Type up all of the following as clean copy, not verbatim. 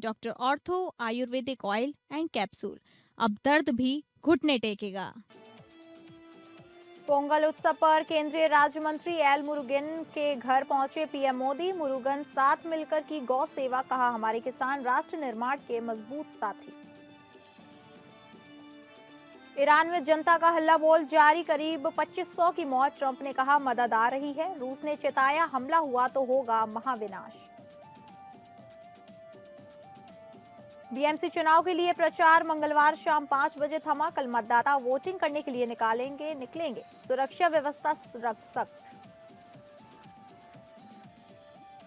Doctor ortho Ayurvedic oil and capsule. अब दर्द भी घुटने टेकेगा। पोंगल उत्सव पर केंद्रीय राज्य मंत्री एल मुरुगन के घर पहुंचे पीएम मोदी। मुरुगन साथ मिलकर की गौ सेवा, कहा हमारे किसान राष्ट्र निर्माण के मजबूत साथी। ईरान में जनता का हल्ला बोल जारी, करीब 2500 की मौत। ट्रंप ने कहा मदद आ रही है। रूस ने चेताया हमला हुआ तो होगा महाविनाश। बीएमसी चुनाव के लिए प्रचार मंगलवार शाम 5 बजे थमा। कल मतदाता वोटिंग करने के लिए निकलेंगे। सुरक्षा व्यवस्था सख्त।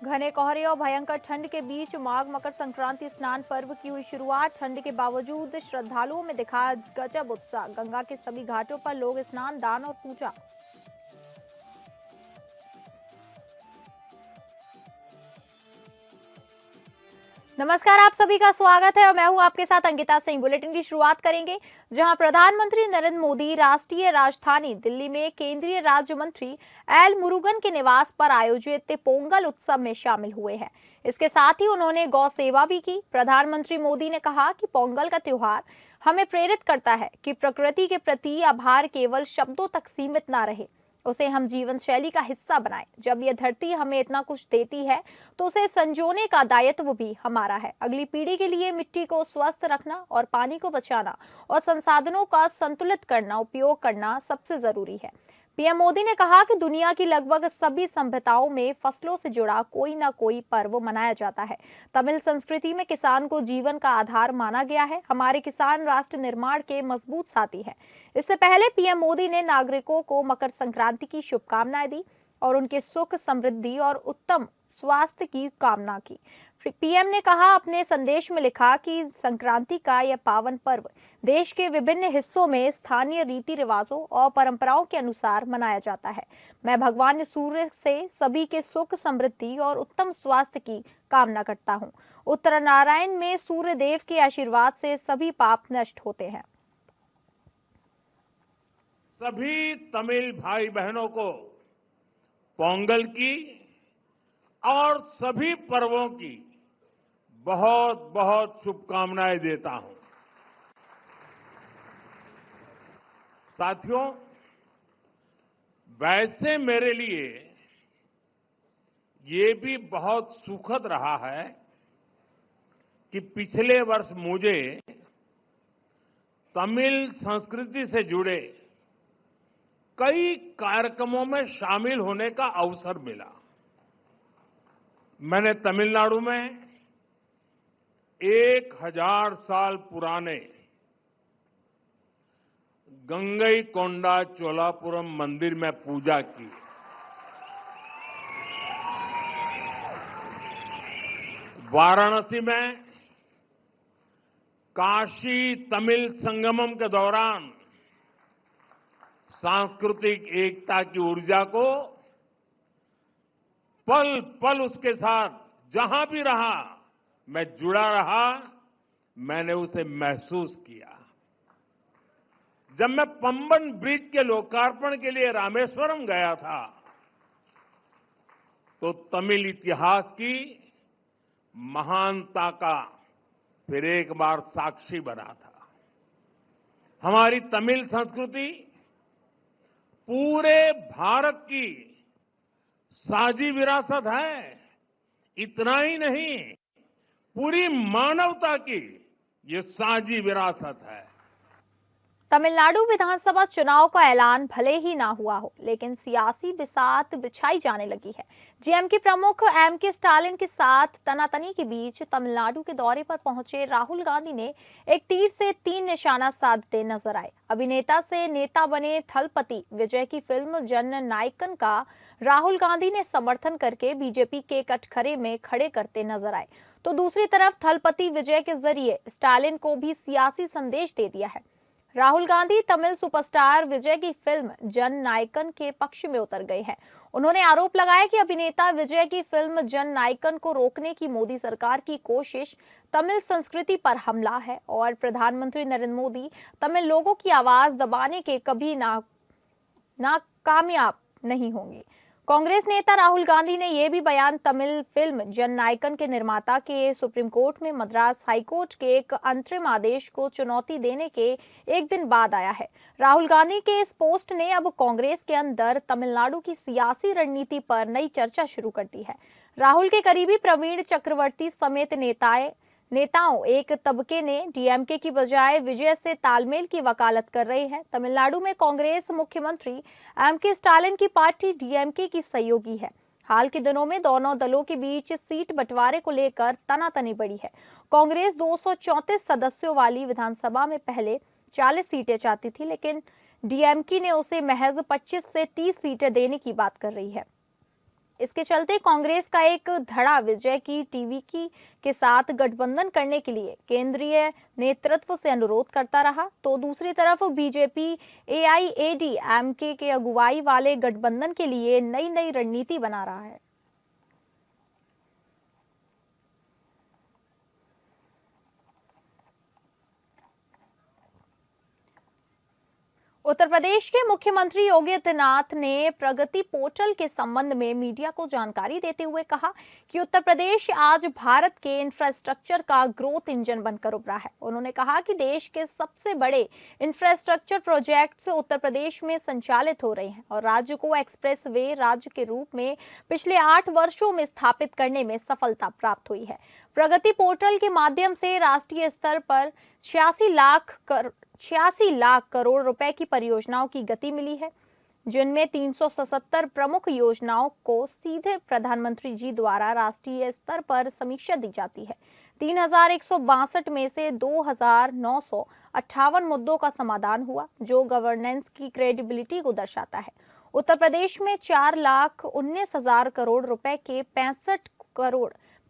घने कोहरे और भयंकर ठंड के बीच माघ मकर संक्रांति स्नान पर्व की हुई शुरुआत। ठंड के बावजूद श्रद्धालुओं में दिखा गजब उत्साह। गंगा के सभी घाटों पर लोग स्नान, दान और पूजा। नमस्कार, आप सभी का स्वागत है और मैं हूं आपके साथ अंकिता सिंह। बुलेटिन की शुरुआत करेंगे जहां प्रधानमंत्री नरेंद्र मोदी राष्ट्रीय राजधानी दिल्ली में केंद्रीय राज्य मंत्री एल मुरुगन के निवास पर आयोजित पोंगल उत्सव में शामिल हुए हैं। इसके साथ ही उन्होंने गौ सेवा भी की। प्रधानमंत्री मोदी ने कहा कि पोंगल का त्योहार हमें प्रेरित करता है कि प्रकृति के प्रति आभार केवल शब्दों तक सीमित न रहे, उसे हम जीवन शैली का हिस्सा बनाएं। जब ये धरती हमें इतना कुछ देती है तो उसे संजोने का दायित्व भी हमारा है। अगली पीढ़ी के लिए मिट्टी को स्वस्थ रखना और पानी को बचाना और संसाधनों का संतुलित करना, उपयोग करना सबसे जरूरी है। पीएम मोदी ने कहा कि दुनिया की लगभग सभी सभ्यताओं में फसलों से जुड़ा कोई ना कोई पर्व मनाया जाता है। तमिल संस्कृति में किसान को जीवन का आधार माना गया है। हमारे किसान राष्ट्र निर्माण के मजबूत साथी हैं। इससे पहले पीएम मोदी ने नागरिकों को मकर संक्रांति की शुभकामनाएं दी और उनके सुख, समृद्धि और उत्तम स्वास्थ्य की कामना की। पीएम ने कहा अपने संदेश में लिखा कि संक्रांति का यह पावन पर्व देश के विभिन्न हिस्सों में स्थानीय रीति रिवाजों और परंपराओं के अनुसार मनाया जाता है। मैं भगवान सूर्य से सभी के सुख, समृद्धि और उत्तम स्वास्थ्य की कामना करता हूँ। उत्तरायण में सूर्य देव के आशीर्वाद से सभी पाप नष्ट होते हैं। सभी तमिल भाई बहनों को पोंगल की और सभी पर्वों की बहुत बहुत शुभकामनाएं देता हूं। साथियों, वैसे मेरे लिए ये भी बहुत सुखद रहा है कि पिछले वर्ष मुझे तमिल संस्कृति से जुड़े कई कार्यक्रमों में शामिल होने का अवसर मिला। मैंने तमिलनाडु में 1000 साल पुराने गंगईकोंडा चोलापुरम मंदिर में पूजा की। वाराणसी में काशी तमिल संगमम के दौरान सांस्कृतिक एकता की ऊर्जा को पल पल उसके साथ जहां भी रहा मैं जुड़ा रहा, मैंने उसे महसूस किया। जब मैं पंबन ब्रिज के लोकार्पण के लिए रामेश्वरम गया था तो तमिल इतिहास की महानता का फिर एक बार साक्षी बना था। हमारी तमिल संस्कृति पूरे भारत की साझी विरासत है। इतना ही नहीं, पूरी मानवता की ये साझी विरासत है। तमिलनाडु विधानसभा चुनाव का ऐलान भले ही ना हुआ हो, लेकिन सियासी बिसात बिछाई जाने लगी है। जेएमके प्रमुख एमके स्टालिन के साथ तनातनी के बीच तमिलनाडु के दौरे पर पहुंचे राहुल गांधी ने एक तीर से 3 निशाना साधते नजर आए। अभिनेता से नेता बने थलपति विजय की फिल्म जन नायकन का राहुल गांधी ने समर्थन करके बीजेपी के कटघरे में खड़े करते नजर आए, तो दूसरी तरफ थलपति विजय के जरिए स्टालिन को भी सियासी संदेश दे दिया है। राहुल गांधी तमिल सुपरस्टार विजय की फिल्म जन नायकन के पक्ष में उतर गए हैं। उन्होंने आरोप लगाया कि अभिनेता विजय की फिल्म जन नायकन को रोकने की मोदी सरकार की कोशिश तमिल संस्कृति पर हमला है और प्रधानमंत्री नरेंद्र मोदी तमिल लोगों की आवाज दबाने के कभी नाकामयाब नहीं होंगे। कांग्रेस नेता राहुल गांधी ने यह भी बयान तमिल फिल्म जननायकन के निर्माता के सुप्रीम कोर्ट में मद्रास हाईकोर्ट के एक अंतरिम आदेश को चुनौती देने के एक दिन बाद आया है। राहुल गांधी के इस पोस्ट ने अब कांग्रेस के अंदर तमिलनाडु की सियासी रणनीति पर नई चर्चा शुरू कर दी है। राहुल के करीबी प्रवीण चक्रवर्ती समेत नेताओं एक तबके ने डीएमके की बजाय विजय से तालमेल की वकालत कर रहे हैं। तमिलनाडु में कांग्रेस मुख्यमंत्री एमके स्टालिन की पार्टी डीएमके की सहयोगी है। हाल के दिनों में दोनों दलों के बीच सीट बंटवारे को लेकर तनातनी बढ़ी है। कांग्रेस 234 सदस्यों वाली विधानसभा में पहले 40 सीटें चाहती थी, लेकिन डीएमके ने उसे महज 25 से 30 सीटें देने की बात कर रही है। इसके चलते कांग्रेस का एक धड़ा विजय की टीवीकी के साथ गठबंधन करने के लिए केंद्रीय नेतृत्व से अनुरोध करता रहा, तो दूसरी तरफ बीजेपी एआईएडीएमके के अगुवाई वाले गठबंधन के लिए नई रणनीति बना रहा है। उत्तर प्रदेश के मुख्यमंत्री योगी आदित्यनाथ ने प्रगति पोर्टल के संबंध में मीडिया को जानकारी देते हुए कहा कि उत्तर प्रदेश आज भारत के इंफ्रास्ट्रक्चर का ग्रोथ इंजन बनकर उभरा है। उन्होंने कहा कि देश के सबसे बड़े इंफ्रास्ट्रक्चर प्रोजेक्ट्स उत्तर प्रदेश में संचालित हो रहे हैं और राज्य को एक्सप्रेस वे राज्य के रूप में पिछले 8 वर्षों में स्थापित करने में सफलता प्राप्त हुई है। प्रगति पोर्टल के माध्यम से राष्ट्रीय स्तर पर 86 लाख करोड़ रुपए की परियोजनाओं की गति मिली है, जिनमें 377 प्रमुख योजनाओं को सीधे प्रधानमंत्री जी द्वारा राष्ट्रीय स्तर पर समीक्षा दी जाती है। 3162 में से 2958 मुद्दों का समाधान हुआ, जो गवर्नेंस की क्रेडिबिलिटी को दर्शाता है। उत्तर प्रदेश में 4,19,000 करोड़ रुपए के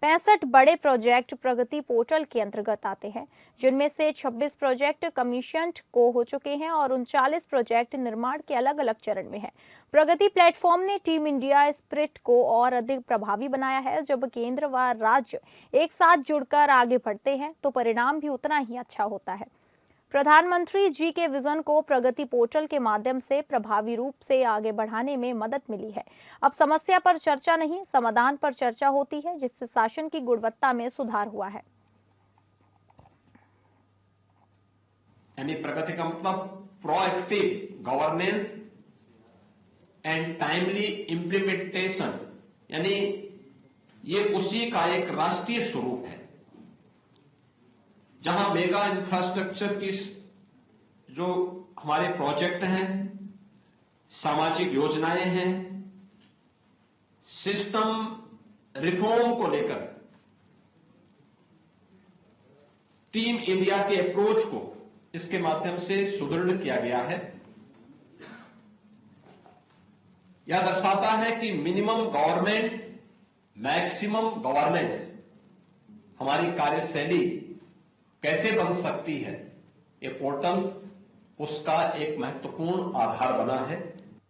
65 बड़े प्रोजेक्ट प्रगति पोर्टल के अंतर्गत आते हैं, जिनमें से 26 प्रोजेक्ट कमीशन को हो चुके हैं और 39 प्रोजेक्ट निर्माण के अलग अलग चरण में हैं। प्रगति प्लेटफॉर्म ने टीम इंडिया स्पिरिट को और अधिक प्रभावी बनाया है। जब केंद्र व राज्य एक साथ जुड़कर आगे बढ़ते हैं तो परिणाम भी उतना ही अच्छा होता है। प्रधानमंत्री जी के विजन को प्रगति पोर्टल के माध्यम से प्रभावी रूप से आगे बढ़ाने में मदद मिली है। अब समस्या पर चर्चा नहीं, समाधान पर चर्चा होती है, जिससे शासन की गुणवत्ता में सुधार हुआ है। यानी प्रगति का मतलब proactive governance and timely implementation, यानी ये उसी का एक राष्ट्रीय स्वरूप है, जहां मेगा इंफ्रास्ट्रक्चर की जो हमारे प्रोजेक्ट हैं, सामाजिक योजनाएं हैं, सिस्टम रिफॉर्म को लेकर टीम इंडिया के अप्रोच को इसके माध्यम से सुदृढ़ किया गया है। यह दर्शाता है कि मिनिमम गवर्नमेंट मैक्सिमम गवर्नेंस हमारी कार्यशैली कैसे बन सकती है। ये पोर्टल उसका एक महत्वपूर्ण आधार बना है।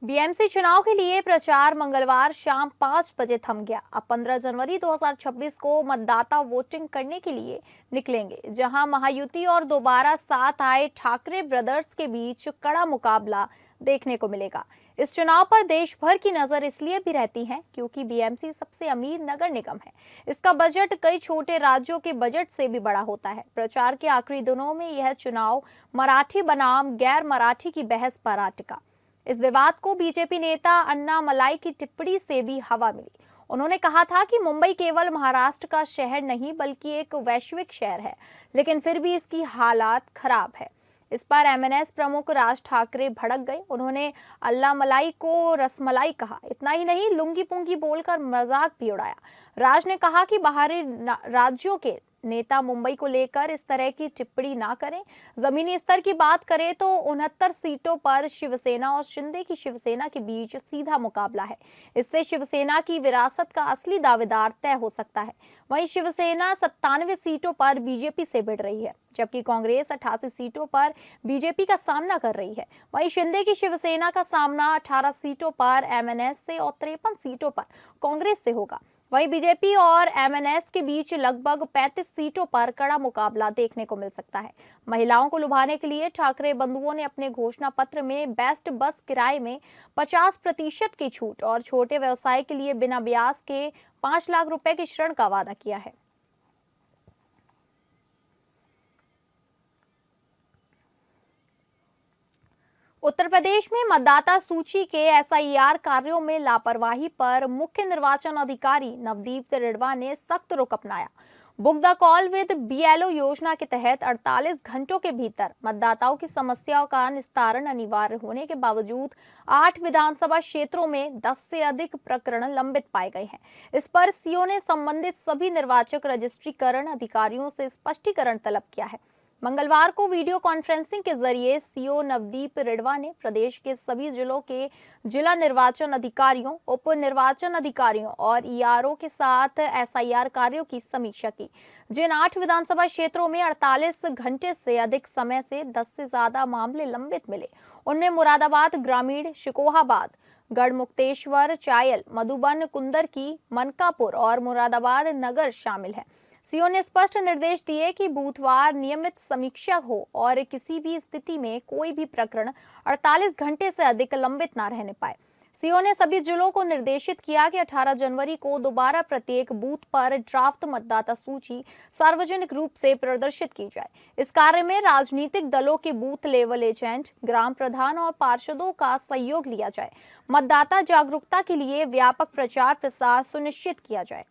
बीएमसी चुनाव के लिए प्रचार मंगलवार शाम 5 बजे थम गया। अब 15 जनवरी 2026 को मतदाता वोटिंग करने के लिए निकलेंगे, जहां महायुति और दोबारा साथ आए ठाकरे ब्रदर्स के बीच कड़ा मुकाबला देखने को मिलेगा। इस चुनाव पर देश भर की नजर इसलिए भी रहती है क्योंकि बीएमसी सबसे अमीर नगर निगम है। इसका बजट कई छोटे राज्यों के बजट से भी बड़ा होता है। प्रचार के आखिरी दिनों में यह चुनाव मराठी बनाम गैर मराठी की बहस पर अटका। इस विवाद को बीजेपी नेता अन्नामलाई की टिप्पणी से भी हवा मिली। उन्होंने कहा था कि मुंबई केवल महाराष्ट्र का शहर नहीं बल्कि एक वैश्विक शहर है, लेकिन फिर भी इसकी हालात खराब है। इस पर एमएनएस प्रमुख राज ठाकरे भड़क गए। उन्होंने अन्नामलाई को रसमलाई कहा। इतना ही नहीं, लुंगी पुंगी बोलकर मजाक भी उड़ाया। राज ने कहा कि बाहरी राज्यों के नेता मुंबई को लेकर इस तरह की टिप्पणी ना करें। जमीनी स्तर की बात करें तो 69 सीटों पर शिवसेना और शिंदे की शिवसेना के बीच सीधा मुकाबला है। इससे शिवसेना की विरासत का असली दावेदार तय हो सकता है। वहीं शिवसेना 97 सीटों पर बीजेपी से भिड़ रही है, जबकि कांग्रेस 88 सीटों पर बीजेपी का सामना कर रही है। वहीं शिंदे की शिवसेना का सामना 18 सीटों पर एमएनएस से और 53 सीटों पर कांग्रेस से होगा। वहीं बीजेपी और एमएनएस के बीच लगभग 35 सीटों पर कड़ा मुकाबला देखने को मिल सकता है। महिलाओं को लुभाने के लिए ठाकरे बंधुओं ने अपने घोषणा पत्र में बेस्ट बस किराए में 50% की छूट और छोटे व्यवसाय के लिए बिना ब्याज के 5 लाख रुपए के ऋण का वादा किया है। उत्तर प्रदेश में मतदाता सूची के एसआईआर कार्यों में लापरवाही पर मुख्य निर्वाचन अधिकारी नवदीप रिढ़वा ने सख्त रुख अपनाया। Book the call with BLO योजना के तहत 48 घंटों के भीतर मतदाताओं की समस्याओं का निस्तारण अनिवार्य होने के बावजूद 8 विधानसभा क्षेत्रों में 10 से अधिक प्रकरण लंबित पाए गए हैं। इस पर सीओ ने संबंधित सभी निर्वाचक रजिस्ट्रीकरण अधिकारियों से स्पष्टीकरण तलब किया है। मंगलवार को वीडियो कॉन्फ्रेंसिंग के जरिए सीओ नवदीप रिढ़वा ने प्रदेश के सभी जिलों के जिला निर्वाचन अधिकारियों, उप निर्वाचन अधिकारियों और ईआरओ के साथ एसआईआर कार्यों की समीक्षा की। जिन 8 विधानसभा क्षेत्रों में 48 घंटे से अधिक समय से 10 से ज्यादा मामले लंबित मिले, उनमें मुरादाबाद ग्रामीण, शिकोहाबाद, गढ़मुक्तेश्वर, चायल, मधुबन, कुंदरकी, मनकापुर और मुरादाबाद नगर शामिल है। सीओ ने स्पष्ट निर्देश दिए कि बूथवार नियमित समीक्षा हो और किसी भी स्थिति में कोई भी प्रकरण 48 घंटे से अधिक लंबित न रहने पाए। सीओ ने सभी जिलों को निर्देशित किया कि 18 जनवरी को दोबारा प्रत्येक बूथ पर ड्राफ्ट मतदाता सूची सार्वजनिक रूप से प्रदर्शित की जाए। इस कार्य में राजनीतिक दलों के बूथ लेवल एजेंट, ग्राम प्रधान और पार्षदों का सहयोग लिया जाए। मतदाता जागरूकता के लिए व्यापक प्रचार प्रसार सुनिश्चित किया जाए।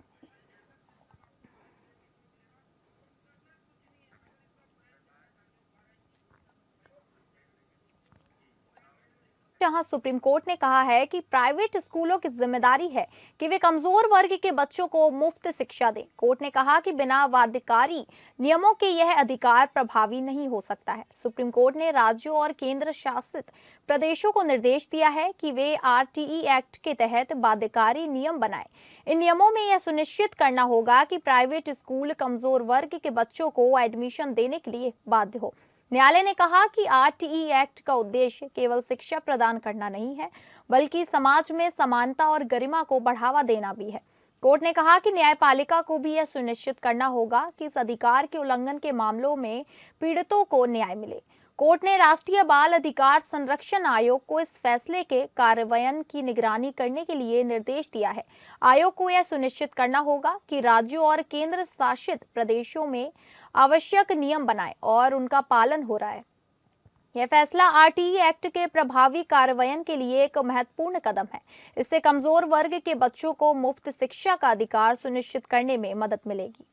जहां सुप्रीम कोर्ट ने कहा है कि प्राइवेट स्कूलों की जिम्मेदारी है कि वे कमजोर वर्ग के बच्चों को मुफ्त शिक्षा दें। कोर्ट ने कहा कि बिना बाध्यकारी नियमों के यह अधिकार प्रभावी नहीं हो सकता है। सुप्रीम कोर्ट ने राज्यों और केंद्र शासित प्रदेशों को निर्देश दिया है कि वे आरटीई एक्ट के तहत बाध्यकारी नियम बनाएं। इन नियमों में यह सुनिश्चित करना होगा कि प्राइवेट स्कूल कमजोर वर्ग के बच्चों को एडमिशन देने के लिए बाध्य हो। न्यायालय ने कहा कि आरटीई एक्ट का उद्देश्य केवल शिक्षा प्रदान करना नहीं है, बल्कि समाज में समानता और गरिमा को बढ़ावा देना भी है। कोर्ट ने कहा कि न्यायपालिका को भी यह सुनिश्चित करना होगा कि इस अधिकार के उल्लंघन के मामलों में पीड़ितों को न्याय मिले। कोर्ट ने राष्ट्रीय बाल अधिकार संरक्षण आयोग को इस फैसले के कार्यान्वयन की निगरानी करने के लिए निर्देश दिया है। आयोग को यह सुनिश्चित करना होगा कि राज्यों और केंद्र शासित प्रदेशों में आवश्यक नियम बनाए और उनका पालन हो रहा है। यह फैसला आरटीई एक्ट के प्रभावी कार्यान्वयन के लिए एक महत्वपूर्ण कदम है। इससे कमजोर वर्ग के बच्चों को मुफ्त शिक्षा का अधिकार सुनिश्चित करने में मदद मिलेगी।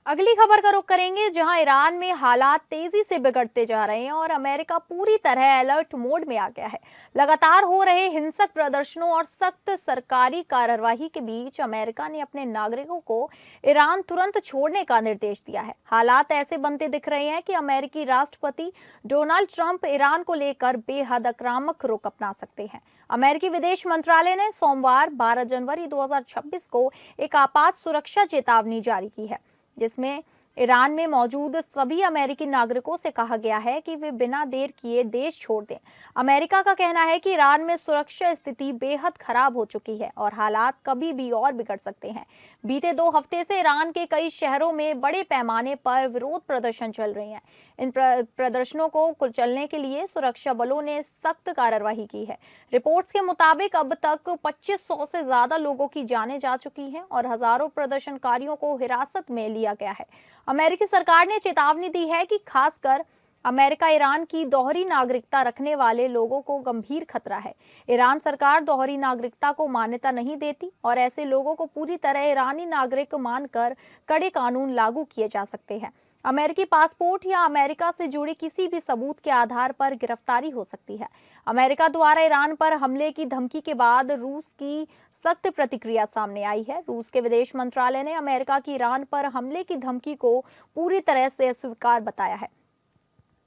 अगली खबर का रुख करेंगे, जहां ईरान में हालात तेजी से बिगड़ते जा रहे हैं और अमेरिका पूरी तरह अलर्ट मोड में आ गया है। लगातार हो रहे हिंसक प्रदर्शनों और सख्त सरकारी कार्रवाई के बीच अमेरिका ने अपने नागरिकों को ईरान तुरंत छोड़ने का निर्देश दिया है। हालात ऐसे बनते दिख रहे हैं कि अमेरिकी राष्ट्रपति डोनाल्ड ट्रंप ईरान को लेकर बेहद आक्रामक रुख अपना सकते हैं। अमेरिकी विदेश मंत्रालय ने सोमवार 12 जनवरी 2026 को एक आपात सुरक्षा चेतावनी जारी की है, जिसमें ईरान में मौजूद सभी अमेरिकी नागरिकों से कहा गया है कि वे बिना देर किए देश छोड़ दें। अमेरिका का कहना है कि ईरान में सुरक्षा स्थिति बेहद खराब हो चुकी है और हालात कभी भी और बिगड़ सकते हैं। बीते 2 हफ्ते से ईरान के कई शहरों में बड़े पैमाने पर विरोध प्रदर्शन चल रहे हैं। इन प्रदर्शनों को कुचलने के लिए सुरक्षा बलों ने सख्त कार्रवाई की है। रिपोर्ट्स के मुताबिक अब तक 2500 से ज्यादा लोगों की जानें जा चुकी हैं और हजारों प्रदर्शनकारियों को हिरासत में लिया गया है। अमेरिकी सरकार ने चेतावनी दी है कि खासकर अमेरिका ईरान की दोहरी नागरिकता रखने वाले लोगों को गंभीर खतरा है। ईरान सरकार दोहरी नागरिकता को मान्यता नहीं देती और ऐसे लोगों को पूरी तरह ईरानी नागरिक मानकर कड़े कानून लागू किए जा सकते हैं। अमेरिकी पासपोर्ट या अमेरिका से जुड़े किसी भी सबूत के आधार पर गिरफ्तारी हो सकती है। अमेरिका द्वारा ईरान पर हमले की धमकी के बाद रूस की सख्त प्रतिक्रिया सामने आई है। रूस के विदेश मंत्रालय ने अमेरिका की ईरान पर हमले की धमकी को पूरी तरह से अस्वीकार बताया है।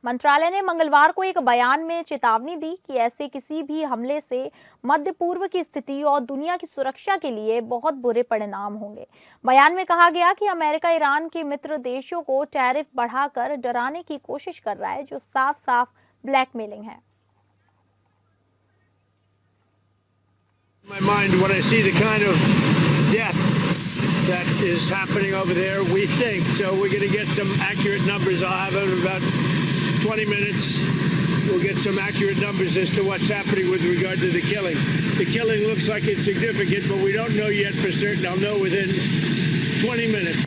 मंत्रालय ने मंगलवार को एक बयान में चेतावनी दी कि ऐसे किसी भी हमले से मध्य पूर्व की स्थिति और दुनिया की सुरक्षा के लिए बहुत बुरे परिणाम होंगे। बयान में कहा गया कि अमेरिका ईरान के मित्र देशों को टैरिफ बढ़ाकर डराने की कोशिश कर रहा है, जो साफ साफ ब्लैकमेलिंग है। My mind when I see the kind of death that is happening over there, we think. So we're going to get some accurate numbers. I'll have it in about 20 minutes. We'll get some accurate numbers as to what's happening with regard to the killing. The killing looks like it's significant, but we don't know yet for certain. I'll know within 20 minutes.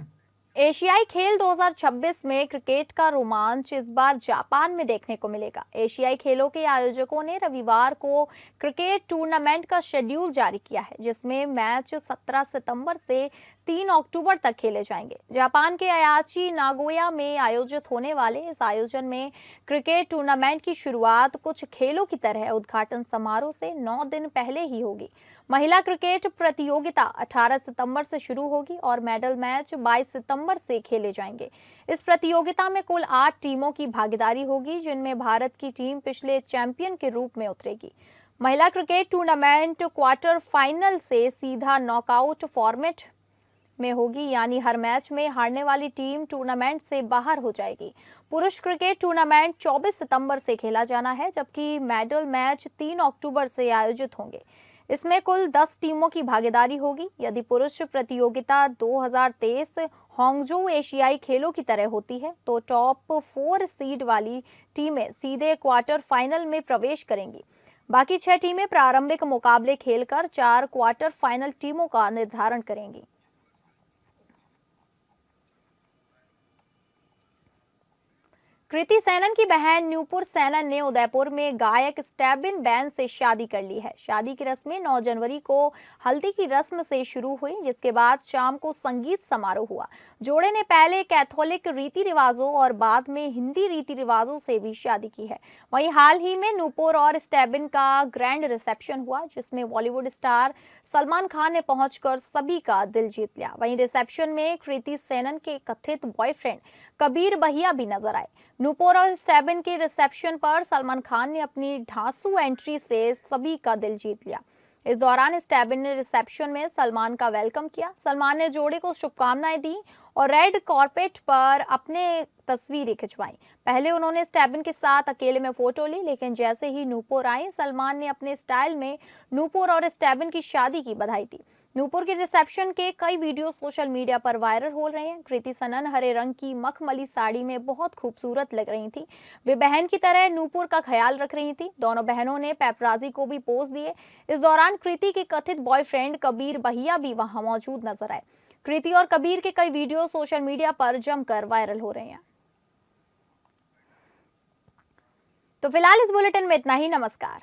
एशियाई खेल 2026 में cricket का रोमांच इस बार Japan में देखने को मिलेगा। एशियाई खेलों के आयोजकों ने रविवार को क्रिकेट टूर्नामेंट का शेड्यूल जारी किया है, जिसमें मैच 17 सितंबर से 3 अक्टूबर तक खेले जाएंगे। जापान के आयाची नागोया में आयोजित होने वाले इस आयोजन में क्रिकेट टूर्नामेंट की शुरुआत कुछ खेलों की तरह उद्घाटन समारोह से 9 दिन पहले ही होगी। महिला क्रिकेट प्रतियोगिता 18 सितंबर से शुरू होगी और मेडल मैच 22 सितंबर से खेले जाएंगे। इस प्रतियोगिता में कुल 8 टीमों की भागीदारी होगी, जिनमें भारत की टीम पिछले चैंपियन के रूप में उतरेगी। महिला क्रिकेट टूर्नामेंट क्वार्टर फाइनल से सीधा नॉकआउट फॉर्मेट में होगी, यानी हर मैच में हारने वाली टीम टूर्नामेंट से बाहर हो जाएगी। पुरुष क्रिकेट टूर्नामेंट 24 सितंबर से खेला जाना है, जबकि मेडल मैच 3 अक्टूबर से आयोजित होंगे। इसमें कुल 10 टीमों की भागीदारी होगी। यदि पुरुष प्रतियोगिता 2023 हांगझोउ एशियाई खेलों की तरह होती है, तो टॉप 4 सीड वाली टीमें सीधे क्वार्टर फाइनल में प्रवेश करेंगी। बाकी 6 टीमें प्रारंभिक मुकाबले खेलकर 4 क्वार्टर फाइनल टीमों का निर्धारण करेंगी। कृति सेनन की बहन नुपुर सेनन ने उदयपुर में गायक स्टेबिन बैन से शादी कर ली है। शादी की रस्में 9 जनवरी को हल्दी की रस्म से शुरू हुई, जिसके बाद शाम को संगीत समारोह हुआ। जोड़े ने पहले कैथोलिक रीति रिवाजों और बाद में हिंदी रीति रिवाजों से भी शादी की है। वहीं हाल ही में नुपुर और स्टेबिन का ग्रैंड रिसेप्शन हुआ, जिसमें बॉलीवुड स्टार सलमान खान ने पहुंचकर सभी का दिल जीत लिया। वहीं रिसेप्शन में कृति सेनन के कथित बॉयफ्रेंड कबीर बहिया भी नजर आए। नुपुर और स्टेबिन के रिसेप्शन पर सलमान खान ने अपनी ढांसू एंट्री से सभी का दिल जीत लिया। इस दौरान स्टेबिन ने रिसेप्शन में सलमान का वेलकम किया। सलमान ने जोड़े को शुभकामनाएं दी और रेड कॉर्पेट पर अपने तस्वीरें खिंचवाई। पहले उन्होंने स्टेबिन के साथ अकेले में फोटो ली, लेकिन जैसे ही नुपुर आई, सलमान ने अपने स्टाइल में नुपुर और स्टेबिन की शादी की बधाई दी। नुपुर के रिसेप्शन के कई वीडियो सोशल मीडिया पर वायरल हो रहे हैं। कृति सेनन हरे रंग की मखमली साड़ी में बहुत खूबसूरत लग रही थी। वे बहन की तरह नुपुर का ख्याल रख रही थी। दोनों बहनों ने पेपराजी को भी पोज दिए। इस दौरान कृति के कथित बॉयफ्रेंड कबीर बहिया भी वहां मौजूद नजर आए। कृति और कबीर के कई वीडियो सोशल मीडिया पर जमकर वायरल हो रहे हैं। तो फिलहाल इस बुलेटिन में इतना ही। नमस्कार।